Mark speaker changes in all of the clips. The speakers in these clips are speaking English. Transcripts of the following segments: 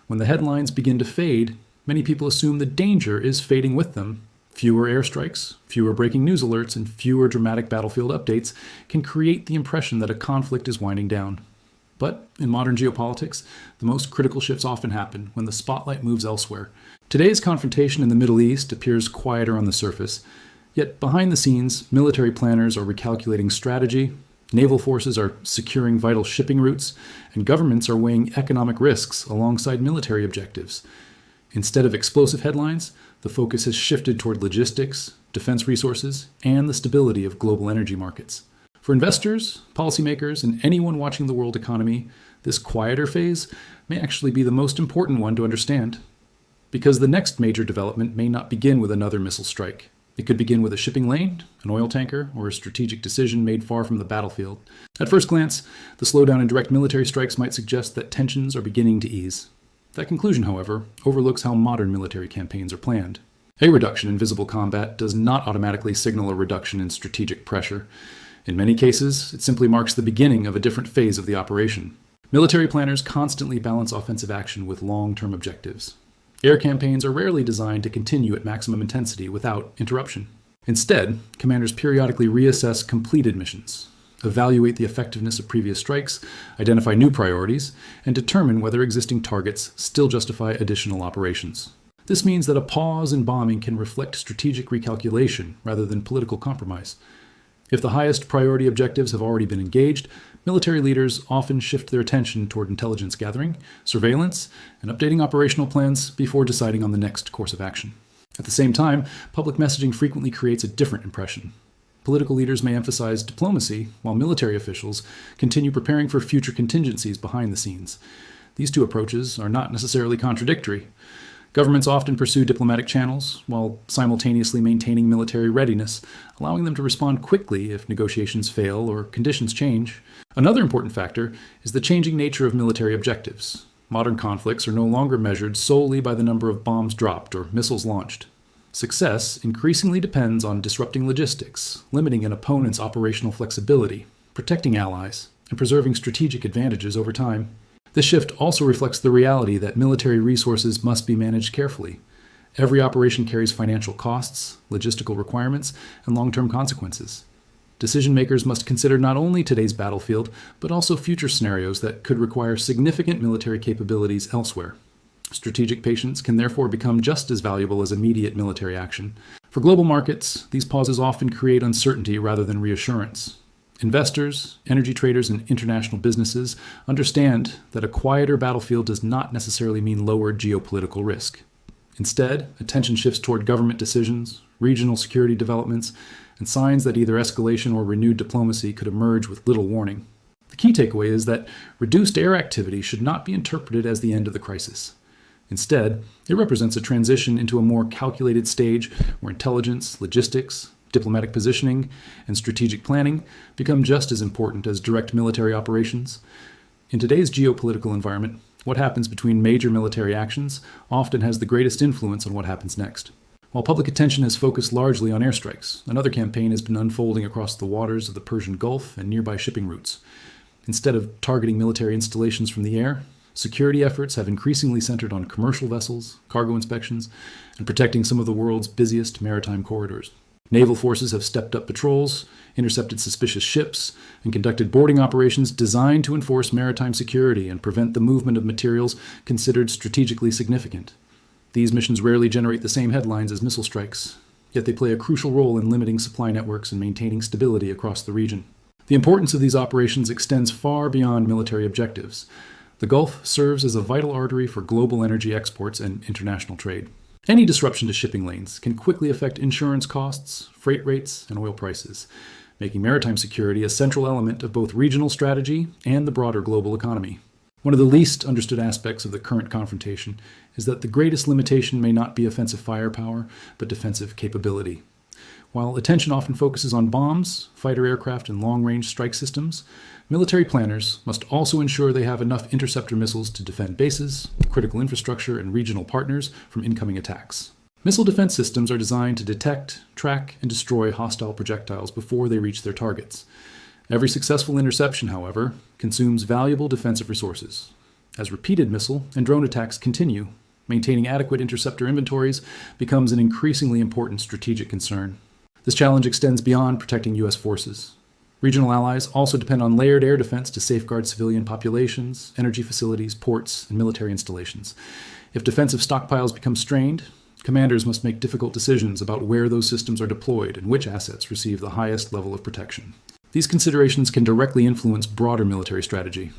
Speaker 1: When the headlines begin to fade, many people assume the danger is fading with them. Fewer airstrikes, fewer breaking news alerts, and fewer dramatic battlefield updates can create the impression that a conflict is winding down. But in modern geopolitics, the most critical shifts often happen when the spotlight moves elsewhere. Today's confrontation in the Middle East appears quieter on the surface, yet behind the scenes, military planners are recalculating strategy, naval forces are securing vital shipping routes, and governments are weighing economic risks alongside military objectives. Instead of explosive headlines, the focus has shifted toward logistics, defense resources, and the stability of global energy markets. For investors, policymakers, and anyone watching the world economy, this quieter phase may actually be the most important one to understand. Because the next major development may not begin with another missile strike. It could begin with a shipping lane, an oil tanker, or a strategic decision made far from the battlefield. At first glance, the slowdown in direct military strikes might suggest that tensions are beginning to ease. That conclusion, however, overlooks how modern military campaigns are planned. A reduction in visible combat does not automatically signal a reduction in strategic pressure. In many cases, it simply marks the beginning of a different phase of the operation. Military planners constantly balance offensive action with long-term objectives. Air campaigns are rarely designed to continue at maximum intensity without interruption. Instead, commanders periodically reassess completed missions, evaluate the effectiveness of previous strikes, identify new priorities, and determine whether existing targets still justify additional operations. This means that a pause in bombing can reflect strategic recalculation rather than political compromise. If the highest priority objectives have already been engaged, military leaders often shift their attention toward intelligence gathering, surveillance, and updating operational plans before deciding on the next course of action. At the same time, public messaging frequently creates a different impression. Political leaders may emphasize diplomacy, while military officials continue preparing for future contingencies behind the scenes. These two approaches are not necessarily contradictory. Governments often pursue diplomatic channels while simultaneously maintaining military readiness, allowing them to respond quickly if negotiations fail or conditions change. Another important factor is the changing nature of military objectives. Modern conflicts are no longer measured solely by the number of bombs dropped or missiles launched. Success increasingly depends on disrupting logistics, limiting an opponent's operational flexibility, protecting allies, and preserving strategic advantages over time. This shift also reflects the reality that military resources must be managed carefully. Every operation carries financial costs, logistical requirements, and long-term consequences. Decision makers must consider not only today's battlefield, but also future scenarios that could require significant military capabilities elsewhere. Strategic patience can therefore become just as valuable as immediate military action. For global markets, these pauses often create uncertainty rather than reassurance. Investors, energy traders, and international businesses understand that a quieter battlefield does not necessarily mean lower geopolitical risk. Instead, attention shifts toward government decisions, regional security developments, and signs that either escalation or renewed diplomacy could emerge with little warning. The key takeaway is that reduced air activity should not be interpreted as the end of the crisis. Instead, it represents a transition into a more calculated stage where intelligence, logistics, diplomatic positioning, and strategic planning become just as important as direct military operations. In today's geopolitical environment, what happens between major military actions often has the greatest influence on what happens next. While public attention has focused largely on airstrikes, another campaign has been unfolding across the waters of the Persian Gulf and nearby shipping routes. Instead of targeting military installations from the air, security efforts have increasingly centered on commercial vessels, cargo inspections, and protecting some of the world's busiest maritime corridors. Naval forces have stepped up patrols, intercepted suspicious ships, and conducted boarding operations designed to enforce maritime security and prevent the movement of materials considered strategically significant. These missions rarely generate the same headlines as missile strikes, yet they play a crucial role in limiting supply networks and maintaining stability across the region. The importance of these operations extends far beyond military objectives. The Gulf serves as a vital artery for global energy exports and international trade. Any disruption to shipping lanes can quickly affect insurance costs, freight rates, and oil prices, making maritime security a central element of both regional strategy and the broader global economy. One of the least understood aspects of the current confrontation is that the greatest limitation may not be offensive firepower, but defensive capability. While attention often focuses on bombs, fighter aircraft, and long-range strike systems, military planners must also ensure they have enough interceptor missiles to defend bases, critical infrastructure, and regional partners from incoming attacks. Missile defense systems are designed to detect, track, and destroy hostile projectiles before they reach their targets. Every successful interception, however, consumes valuable defensive resources. As repeated missile and drone attacks continue, maintaining adequate interceptor inventories becomes an increasingly important strategic concern. This challenge extends beyond protecting U.S. forces. Regional allies also depend on layered air defense to safeguard civilian populations, energy facilities, ports, and military installations. If defensive stockpiles become strained, commanders must make difficult decisions about where those systems are deployed and which assets receive the highest level of protection. These considerations can directly influence broader military strategy.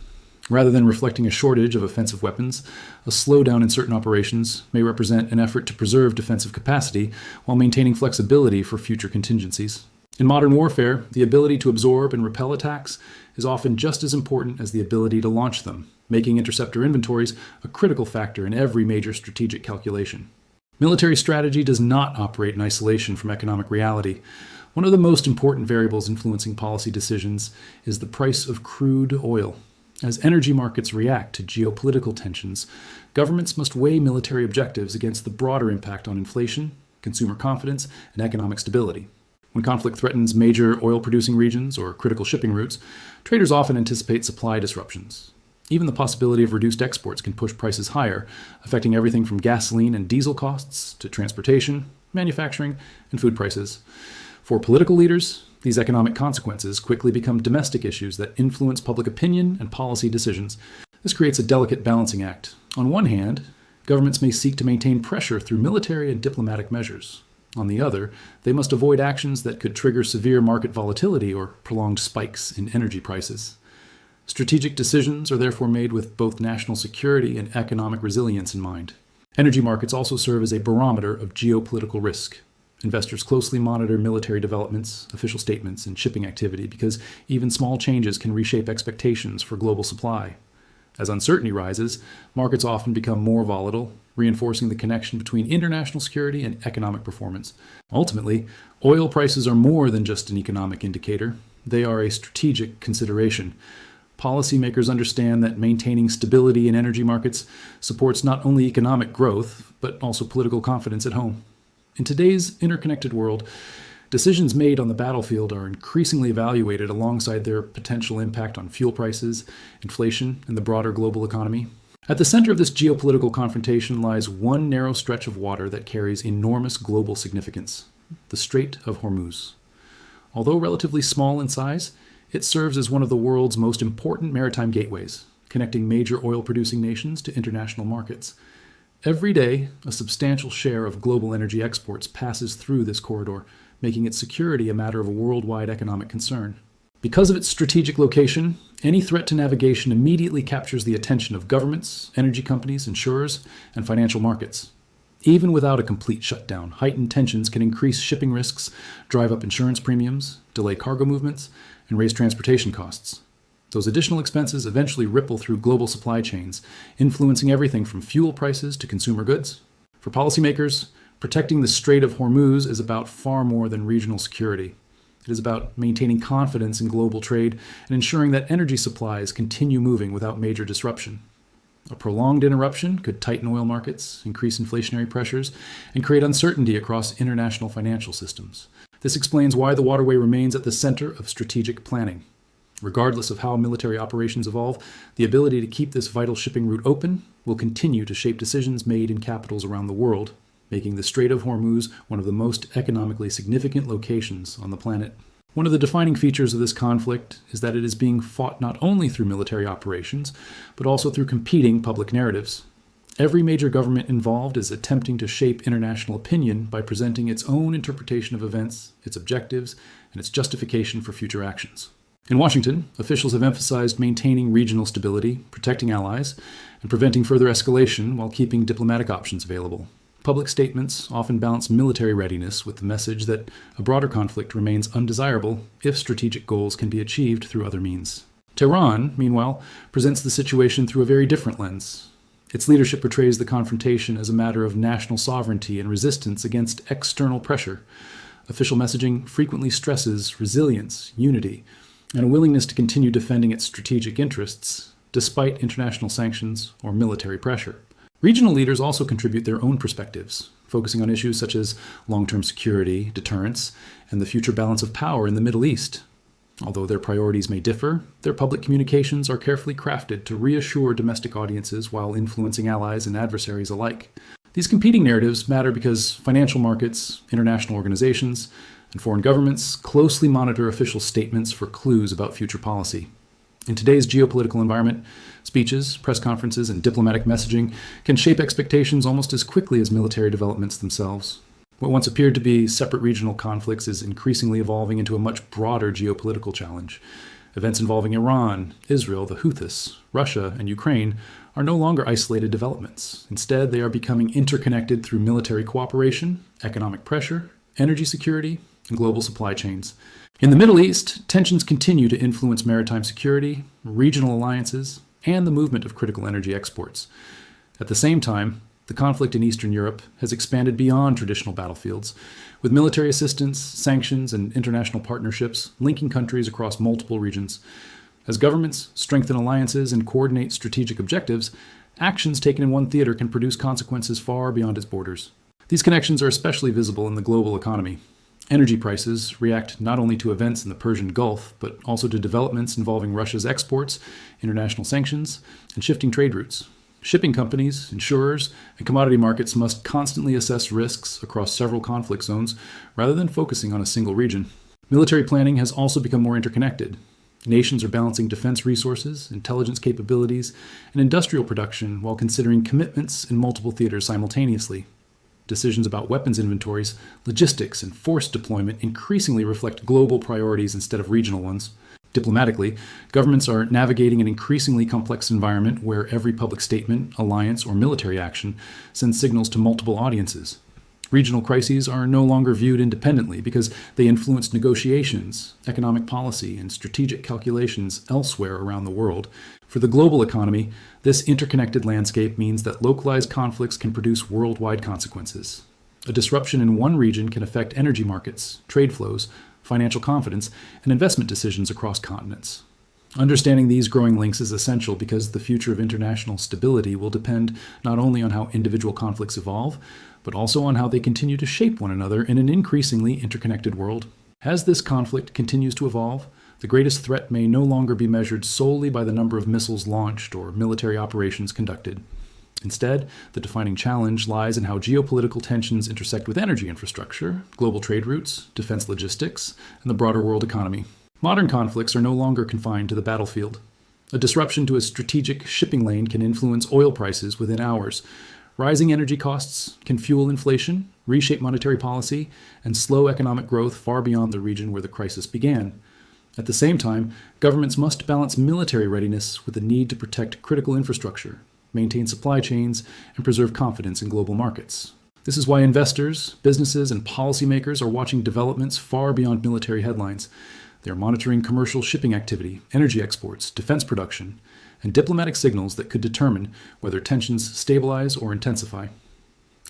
Speaker 1: Rather than reflecting a shortage of offensive weapons, a slowdown in certain operations may represent an effort to preserve defensive capacity while maintaining flexibility for future contingencies. In modern warfare, the ability to absorb and repel attacks is often just as important as the ability to launch them, making interceptor inventories a critical factor in every major strategic calculation. Military strategy does not operate in isolation from economic reality. One of the most important variables influencing policy decisions is the price of crude oil. As energy markets react to geopolitical tensions, governments must weigh military objectives against the broader impact on inflation, consumer confidence, and economic stability. When conflict threatens major oil-producing regions or critical shipping routes, traders often anticipate supply disruptions. Even the possibility of reduced exports can push prices higher, affecting everything from gasoline and diesel costs to transportation, manufacturing, and food prices. For political leaders, these economic consequences quickly become domestic issues that influence public opinion and policy decisions. This creates a delicate balancing act. On one hand, governments may seek to maintain pressure through military and diplomatic measures. On the other, they must avoid actions that could trigger severe market volatility or prolonged spikes in energy prices. Strategic decisions are therefore made with both national security and economic resilience in mind. Energy markets also serve as a barometer of geopolitical risk. Investors closely monitor military developments, official statements, and shipping activity because even small changes can reshape expectations for global supply. As uncertainty rises, markets often become more volatile, reinforcing the connection between international security and economic performance. Ultimately, oil prices are more than just an economic indicator. They are a strategic consideration. Policymakers understand that maintaining stability in energy markets supports not only economic growth, but also political confidence at home. In today's interconnected world, decisions made on the battlefield are increasingly evaluated alongside their potential impact on fuel prices, inflation, and the broader global economy. At the center of this geopolitical confrontation lies one narrow stretch of water that carries enormous global significance: the Strait of Hormuz. Although relatively small in size, it serves as one of the world's most important maritime gateways, connecting major oil-producing nations to international markets. Every day, a substantial share of global energy exports passes through this corridor, making its security a matter of worldwide economic concern. Because of its strategic location, any threat to navigation immediately captures the attention of governments, energy companies, insurers, and financial markets. Even without a complete shutdown, heightened tensions can increase shipping risks, drive up insurance premiums, delay cargo movements, and raise transportation costs. Those additional expenses eventually ripple through global supply chains, influencing everything from fuel prices to consumer goods. For policymakers, protecting the Strait of Hormuz is about far more than regional security. It is about maintaining confidence in global trade and ensuring that energy supplies continue moving without major disruption. A prolonged interruption could tighten oil markets, increase inflationary pressures, and create uncertainty across international financial systems. This explains why the waterway remains at the center of strategic planning. Regardless of how military operations evolve, the ability to keep this vital shipping route open will continue to shape decisions made in capitals around the world, making the Strait of Hormuz one of the most economically significant locations on the planet. One of the defining features of this conflict is that it is being fought not only through military operations, but also through competing public narratives. Every major government involved is attempting to shape international opinion by presenting its own interpretation of events, its objectives, and its justification for future actions. In Washington, officials have emphasized maintaining regional stability, protecting allies, and preventing further escalation while keeping diplomatic options available. Public statements often balance military readiness with the message that a broader conflict remains undesirable if strategic goals can be achieved through other means. Tehran, meanwhile, presents the situation through a very different lens. Its leadership portrays the confrontation as a matter of national sovereignty and resistance against external pressure. Official messaging frequently stresses resilience, unity, and a willingness to continue defending its strategic interests, despite international sanctions or military pressure. Regional leaders also contribute their own perspectives, focusing on issues such as long-term security, deterrence, and the future balance of power in the Middle East. Although their priorities may differ, their public communications are carefully crafted to reassure domestic audiences while influencing allies and adversaries alike. These competing narratives matter because financial markets, international organizations, and foreign governments closely monitor official statements for clues about future policy. In today's geopolitical environment, speeches, press conferences, and diplomatic messaging can shape expectations almost as quickly as military developments themselves. What once appeared to be separate regional conflicts is increasingly evolving into a much broader geopolitical challenge. Events involving Iran, Israel, the Houthis, Russia, and Ukraine are no longer isolated developments. Instead, they are becoming interconnected through military cooperation, economic pressure, energy security, and global supply chains. In the Middle East, tensions continue to influence maritime security, regional alliances, and the movement of critical energy exports. At the same time, the conflict in Eastern Europe has expanded beyond traditional battlefields, with military assistance, sanctions, and international partnerships linking countries across multiple regions. As governments strengthen alliances and coordinate strategic objectives, actions taken in one theater can produce consequences far beyond its borders. These connections are especially visible in the global economy. Energy prices react not only to events in the Persian Gulf, but also to developments involving Russia's exports, international sanctions, and shifting trade routes. Shipping companies, insurers, and commodity markets must constantly assess risks across several conflict zones rather than focusing on a single region. Military planning has also become more interconnected. Nations are balancing defense resources, intelligence capabilities, and industrial production while considering commitments in multiple theaters simultaneously. Decisions about weapons inventories, logistics, and force deployment increasingly reflect global priorities instead of regional ones. Diplomatically, governments are navigating an increasingly complex environment where every public statement, alliance, or military action sends signals to multiple audiences. Regional crises are no longer viewed independently because they influence negotiations, economic policy, and strategic calculations elsewhere around the world. For the global economy, this interconnected landscape means that localized conflicts can produce worldwide consequences. A disruption in one region can affect energy markets, trade flows, financial confidence, and investment decisions across continents. Understanding these growing links is essential because the future of international stability will depend not only on how individual conflicts evolve, but also on how they continue to shape one another in an increasingly interconnected world. As this conflict continues to evolve, the greatest threat may no longer be measured solely by the number of missiles launched or military operations conducted. Instead, the defining challenge lies in how geopolitical tensions intersect with energy infrastructure, global trade routes, defense logistics, and the broader world economy. Modern conflicts are no longer confined to the battlefield. A disruption to a strategic shipping lane can influence oil prices within hours. Rising energy costs can fuel inflation, reshape monetary policy, and slow economic growth far beyond the region where the crisis began. At the same time, governments must balance military readiness with the need to protect critical infrastructure, maintain supply chains, and preserve confidence in global markets. This is why investors, businesses, and policymakers are watching developments far beyond military headlines. They are monitoring commercial shipping activity, energy exports, defense production, and diplomatic signals that could determine whether tensions stabilize or intensify.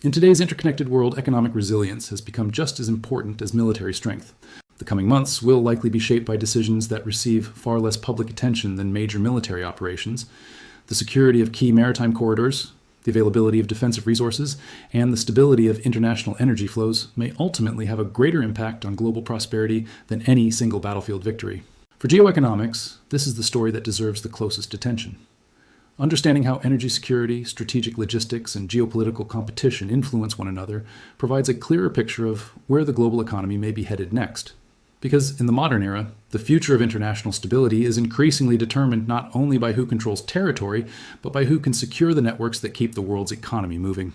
Speaker 1: In today's interconnected world, economic resilience has become just as important as military strength. The coming months will likely be shaped by decisions that receive far less public attention than major military operations. The security of key maritime corridors, the availability of defensive resources, and the stability of international energy flows may ultimately have a greater impact on global prosperity than any single battlefield victory. For geoeconomics, this is the story that deserves the closest attention. Understanding how energy security, strategic logistics, and geopolitical competition influence one another provides a clearer picture of where the global economy may be headed next. Because in the modern era, the future of international stability is increasingly determined not only by who controls territory, but by who can secure the networks that keep the world's economy moving.